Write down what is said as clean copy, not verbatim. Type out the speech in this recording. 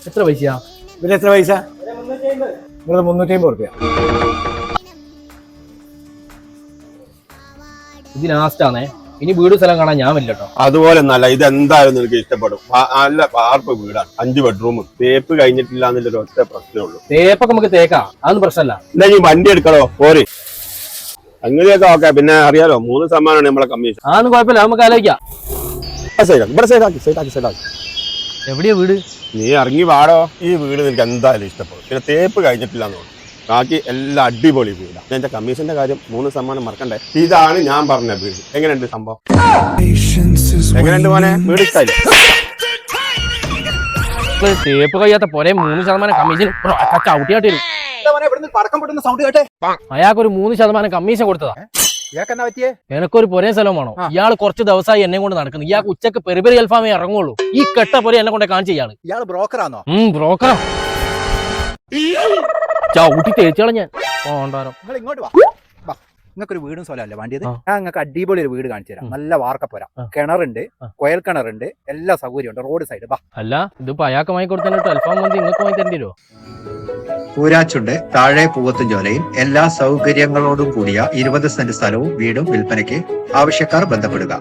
എത്ര പൈസയാ? ഇതിന് എത്ര പൈസ? ഇവിടെ 350 റുപ്യ. ഇത് ലാസ്റ്റ് ആണേ. ഇനി വീട് സ്ഥലം കാണാൻ ഞാൻ വരില്ല കേട്ടോ. അതുപോലെ നല്ല ഇത് എന്തായാലും നിനക്ക് ഇഷ്ടപ്പെടും. നല്ല പാർപ്പ് വീടാണ്, 5 ബെഡ്റൂം, തേപ്പ് കഴിഞ്ഞിട്ടില്ല എന്നുള്ളൊരു ഒറ്റ പ്രശ്നമുള്ളൂ. തേപ്പൊക്കെ നമുക്ക് തേക്കാം, അതൊന്നും പ്രശ്നമല്ല. എന്നാ ഈ വണ്ടി എടുക്കണോ പോരെ? അങ്ങനെയൊക്കെ ഓക്കെ. പിന്നെ അറിയാലോ 3% നമ്മളെ കമ്മീഷൻ. അതൊന്നും കുഴപ്പമില്ല, നമുക്ക് ആലോചിക്കാം. ഇവിടെ സൈഡാക്കി. എവിടെയാ വീട്? നീ ഇറങ്ങി വാടോ. ഈ വീട് നിനക്ക് എന്തായാലും ഇഷ്ടപ്പെടും. പിന്നെ തേപ്പ് കഴിഞ്ഞിട്ടില്ല എന്ന് തോന്നുന്നു. ബാക്കി എല്ലാം അടിപൊളി വീടാണ്. എന്റെ കമ്മീഷന്റെ കാര്യം 3% മറക്കണ്ടേ. ഇതാണ് ഞാൻ പറഞ്ഞ വീട്. എങ്ങനെയുണ്ട് സംഭവം? എങ്ങനെയുണ്ട് മോനെ? വീട് ഇഷ്ടമായി? തേപ്പ് കഴിയാത്ത പോരെ 3% കമ്മീഷൻ ചവിട്ടിയാട്ടി വരും. അയാൾക്കൊരു 3% കമ്മീഷൻ കൊടുത്തതാ. എനക്കൊരു പൊരേ സ്ഥലം വേണോ? ഇയാൾ കുറച്ച് ദിവസമായി എന്നെ കൊണ്ട് നടക്കുന്നു. ഇയാൾക്ക് ഉച്ചക്ക് പെരുപെരി അൽഫാമേ ഇറങ്ങുള്ളൂ. ഈ കെട്ട പൊരെ എന്നെ കൊണ്ട് കാണിച്ച ഇയാൾ ബ്രോക്കറാണോ? ബ്രോക്കറാ. ചവിട്ടി തേച്ചാളെ ഞാൻ. നിങ്ങൾ ഇങ്ങോട്ട് വാ. നിങ്ങൾക്ക് ഒരു വീടും സ്ഥലമല്ലേ വേണ്ടിയത്? ഞാൻ നിങ്ങൾക്ക് അടിപൊളി ഒരു വീട് കാണിച്ചു തരാം. നല്ല വാർക്കപ്പോര, കിണറുണ്ട്, കുഴൽ കിണറുണ്ട്, എല്ലാ സൗകര്യമുണ്ട്, റോഡ് സൈഡ്. അല്ല, ഇതിപ്പോ അയാൾക്ക് വാങ്ങി കൊടുത്തിട്ട് അൽഫാം മന്തി നിങ്ങൾക്ക് വാങ്ങി തരേണ്ടി വരുമോ? പൂരാച്ചുണ്ട് താഴെ പൂവത്തുംചോലയിൽ എല്ലാ സൗകര്യങ്ങളോടും കൂടിയ 20 സെന്റ് സ്ഥലവും വീടും വിൽപ്പനയ്ക്ക്. ആവശ്യക്കാർ ബന്ധപ്പെടുക.